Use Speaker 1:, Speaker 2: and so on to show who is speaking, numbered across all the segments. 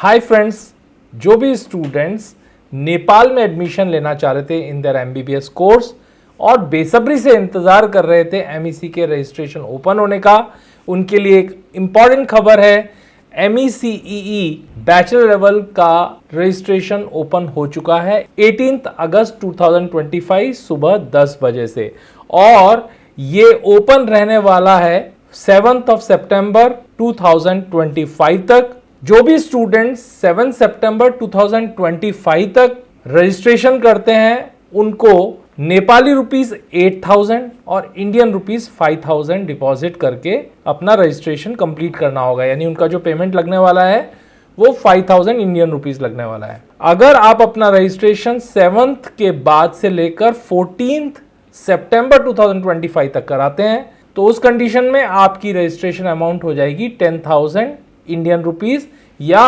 Speaker 1: Hi friends, जो भी students Nepal में एडमिशन लेना चाह रहे थे इन देयर एमबीबीएस कोर्स और बेसब्री से इंतजार कर रहे थे एमईसी के रजिस्ट्रेशन ओपन होने का, उनके लिए एक इंपॉर्टेंट खबर है। MECEE बैचलर लेवल का रजिस्ट्रेशन ओपन हो चुका है 18 अगस्त 2025 सुबह 10 बजे से, और ये ओपन रहने वाला है 7 सितंबर 2025 तक। जो भी स्टूडेंट्स 7 सितंबर 2025 तक रजिस्ट्रेशन करते हैं उनको नेपाली रुपीस 8,000 और इंडियन रुपीस 5,000 डिपॉजिट करके अपना रजिस्ट्रेशन कंप्लीट करना होगा। यानी उनका जो पेमेंट लगने वाला है वो 5,000 इंडियन रुपीस लगने वाला है। अगर आप अपना रजिस्ट्रेशन 7th के बाद से लेकर 14 सितंबर 2025 तक कराते हैं तो उस कंडीशन में आपकी रजिस्ट्रेशन अमाउंट हो जाएगी 10,000 इंडियन रुपीस या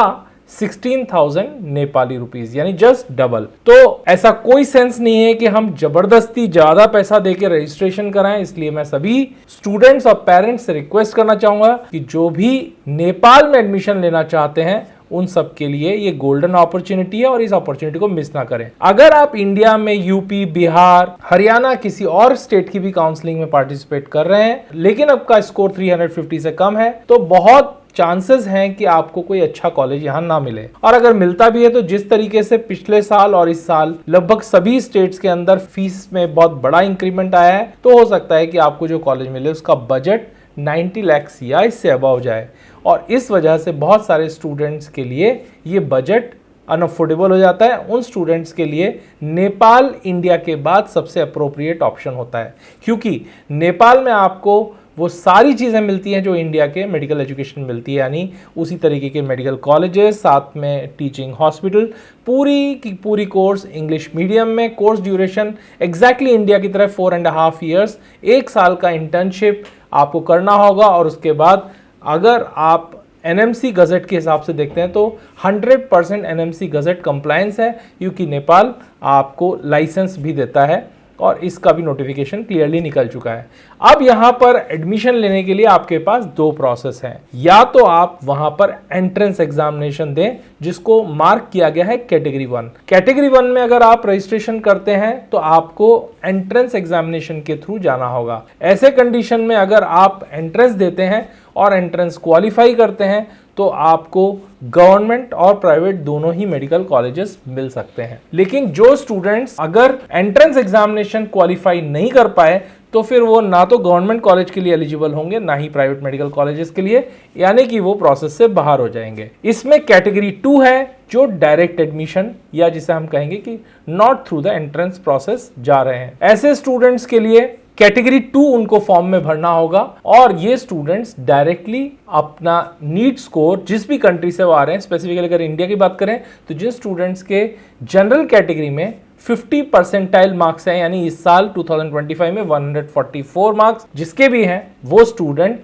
Speaker 1: 16,000 नेपाली रुपीस, यानी जस्ट डबल। तो ऐसा कोई सेंस नहीं है कि हम जबरदस्ती ज्यादा पैसा देके रजिस्ट्रेशन कराएं, इसलिए मैं सभी स्टूडेंट्स और पेरेंट्स से रिक्वेस्ट करना चाहूंगा कि जो भी नेपाल में एडमिशन लेना चाहते हैं उन सब के लिए ये गोल्डन अपॉर्चुनिटी है और इस अपॉर्चुनिटी को मिस ना करें। अगर आप इंडिया में यूपी, बिहार, हरियाणा किसी और स्टेट की भी काउंसलिंग में पार्टिसिपेट कर रहे हैं लेकिन आपका स्कोर 350 से कम है तो बहुत चांसेस हैं कि आपको कोई अच्छा कॉलेज यहां ना मिले, और अगर मिलता भी है तो जिस तरीके से पिछले साल और इस साल लगभग सभी स्टेट्स के अंदर फीस में बहुत बड़ा इंक्रीमेंट आया है, तो हो सकता है कि आपको जो कॉलेज मिले उसका बजट 90 लाख या इससे अबव जाए, और इस वजह से बहुत सारे स्टूडेंट्स के लिए ये बजट अनअफोर्डेबल हो जाता है। उन स्टूडेंट्स के लिए नेपाल इंडिया के बाद सबसे अप्रोप्रिएट ऑप्शन होता है, क्योंकि नेपाल में आपको वो सारी चीज़ें मिलती हैं जो इंडिया के मेडिकल एजुकेशन मिलती है, यानी उसी तरीके के मेडिकल कॉलेजेस, साथ में टीचिंग हॉस्पिटल, पूरी की पूरी कोर्स इंग्लिश मीडियम में, कोर्स ड्यूरेशन एग्जैक्टली इंडिया की तरह 4.5 ईयर्स, 1 साल का इंटर्नशिप आपको करना होगा, और उसके बाद अगर आप NMC गजट के हिसाब से देखते हैं तो 100% NMC गजट कंप्लायंस है, क्योंकि नेपाल आपको लाइसेंस भी देता है और इसका भी नोटिफिकेशन क्लियरली निकल चुका है। अब यहां पर एडमिशन लेने के लिए आपके पास 2 प्रोसेस हैं। या तो आप वहां पर एंट्रेंस एग्जामिनेशन दें जिसको मार्क किया गया है कैटेगरी 1। कैटेगरी 1 में अगर आप रजिस्ट्रेशन करते हैं तो आपको एंट्रेंस एग्जामिनेशन के थ्रू जाना होगा। ऐसे कंडीशन में अगर आप एंट्रेंस देते हैं और एंट्रेंस क्वालिफाई करते हैं तो आपको गवर्नमेंट और प्राइवेट दोनों ही मेडिकल कॉलेजेस मिल सकते हैं। लेकिन जो स्टूडेंट्स अगर एंट्रेंस एग्जामिनेशन क्वालिफाई नहीं कर पाए तो फिर वो ना तो गवर्नमेंट कॉलेज के लिए एलिजिबल होंगे ना ही प्राइवेट मेडिकल कॉलेजेस के लिए, यानी कि वो प्रोसेस से बाहर हो जाएंगे। इसमें कैटेगरी 2 है जो डायरेक्ट एडमिशन, या जिसे हम कहेंगे कि not through the entrance process जा रहे हैं। ऐसे स्टूडेंट्स के लिए कैटेगरी 2 उनको फॉर्म में भरना होगा, और ये स्टूडेंट्स डायरेक्टली अपना नीट स्कोर जिस भी कंट्री से वो आ रहे हैं, स्पेसिफिकली अगर इंडिया की बात करें तो जिन स्टूडेंट्स के जनरल कैटेगरी में 50 परसेंटाइल मार्क्स हैं, यानी इस साल 2025 में 144 मार्क्स जिसके भी हैं, वो स्टूडेंट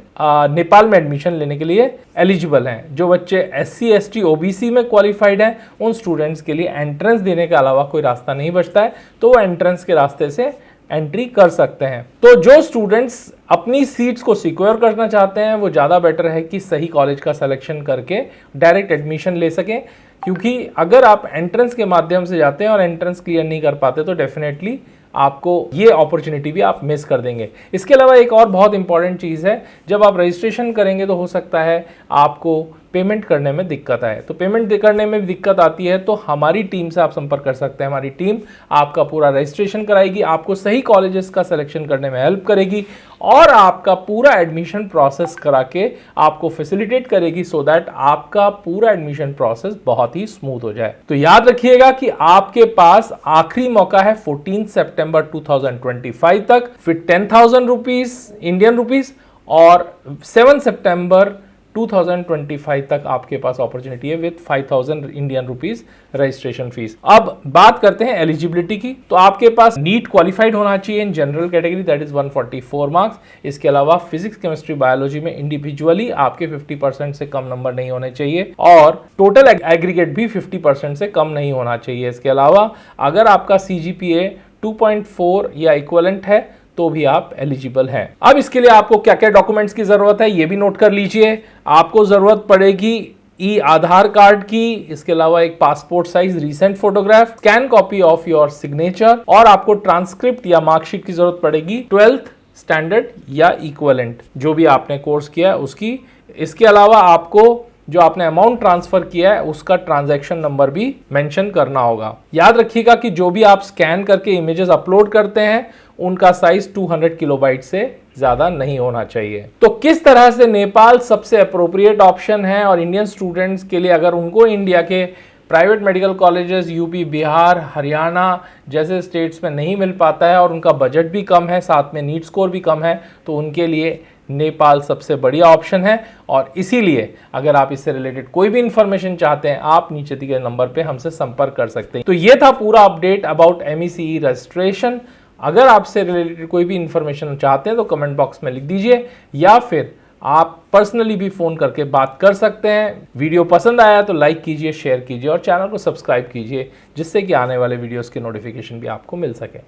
Speaker 1: नेपाल में एडमिशन लेने के लिए एलिजिबल हैं। जो बच्चे SC, ST, OBC में क्वालिफाइड हैं उन स्टूडेंट्स के लिए एंट्रेंस देने के अलावा कोई रास्ता नहीं बचता है, तो वो एंट्रेंस के रास्ते से एंट्री कर सकते हैं। तो जो स्टूडेंट्स अपनी सीट्स को सिक्योर करना चाहते हैं वो ज़्यादा बेटर है कि सही कॉलेज का सिलेक्शन करके डायरेक्ट एडमिशन ले सकें, क्योंकि अगर आप एंट्रेंस के माध्यम से जाते हैं और एंट्रेंस क्लियर नहीं कर पाते तो डेफिनेटली आपको ये अपॉर्चुनिटी भी आप मिस कर देंगे। इसके अलावा एक और बहुत इंपॉर्टेंट चीज़ है, जब आप रजिस्ट्रेशन करेंगे तो हो सकता है आपको पेमेंट करने में दिक्कत आए। तो पेमेंट करने में दिक्कत आती है तो हमारी टीम से आप संपर्क कर सकते हैं। हमारी टीम आपका पूरा रजिस्ट्रेशन कराएगी, आपको सही कॉलेजेस का सिलेक्शन करने में हेल्प करेगी और आपका पूरा एडमिशन प्रोसेस करा के आपको फैसिलिटेट करेगी, सो दैट आपका पूरा एडमिशन प्रोसेस बहुत ही स्मूथ हो जाए। तो याद रखिएगा कि आपके पास आखिरी मौका है 14 सितंबर 2025 तक, फिर 10,000 रुपीज इंडियन रुपीज, और 7 सितंबर 2025 तक आपके पास अपॉर्चुनिटी है with 5,000 Indian rupees registration fees. अब बात करते हैं एलिजिबिलिटी की। तो आपके पास नीट क्वालिफाइड होना चाहिए in general category, that is 144 marks. इसके अलावा फिजिक्स, केमिस्ट्री, बायोलॉजी में इंडिविजुअली आपके 50% से कम नंबर नहीं होने चाहिए, और टोटल एग्रीगेट भी 50% से कम नहीं होना चाहिए। इसके अलावा अगर आपका CGPA 2.4 या इक्विवेलेंट है तो भी आप एलिजिबल हैं। अब इसके लिए आपको क्या क्या डॉक्यूमेंट्स की जरूरत है ये भी नोट कर लीजिए। आपको जरूरत पड़ेगी ई आधार कार्ड की, इसके अलावा एक passport size recent photograph, scan copy of your signature, और आपको ट्रांसक्रिप्ट या मार्कशीट की जरूरत पड़ेगी 12th स्टैंडर्ड या इक्विवेलेंट जो भी आपने कोर्स किया है उसकी। इसके अलावा आपको जो आपने अमाउंट ट्रांसफर किया है उसका ट्रांजैक्शन नंबर भी मेंशन करना होगा। याद रखिएगा कि जो भी आप स्कैन करके इमेजेस अपलोड करते हैं उनका साइज 200 किलोबाइट से ज्यादा नहीं होना चाहिए। तो किस तरह से नेपाल सबसे अप्रोप्रिएट ऑप्शन है और इंडियन स्टूडेंट्स के लिए अगर उनको इंडिया के private medical colleges UP, Bihar, Haryana जैसे स्टेट्स में नहीं मिल पाता है और उनका बजट भी कम है, साथ में नीट स्कोर भी कम है, तो उनके लिए नेपाल सबसे बढ़िया ऑप्शन है। और इसीलिए अगर आप इससे रिलेटेड कोई भी इंफॉर्मेशन चाहते हैं आप नीचे दिए गए नंबर पे हमसे संपर्क कर सकते हैं। तो ये था पूरा अपडेट अबाउट MECE रजिस्ट्रेशन। अगर आपसे रिलेटेड कोई भी इंफॉर्मेशन चाहते हैं तो कमेंट बॉक्स में लिख दीजिए या फिर आप पर्सनली भी फोन करके बात कर सकते हैं। वीडियो पसंद आया तो लाइक कीजिए, शेयर कीजिए और चैनल को सब्सक्राइब कीजिए जिससे कि आने वाले वीडियोस के नोटिफिकेशन भी आपको मिल सके।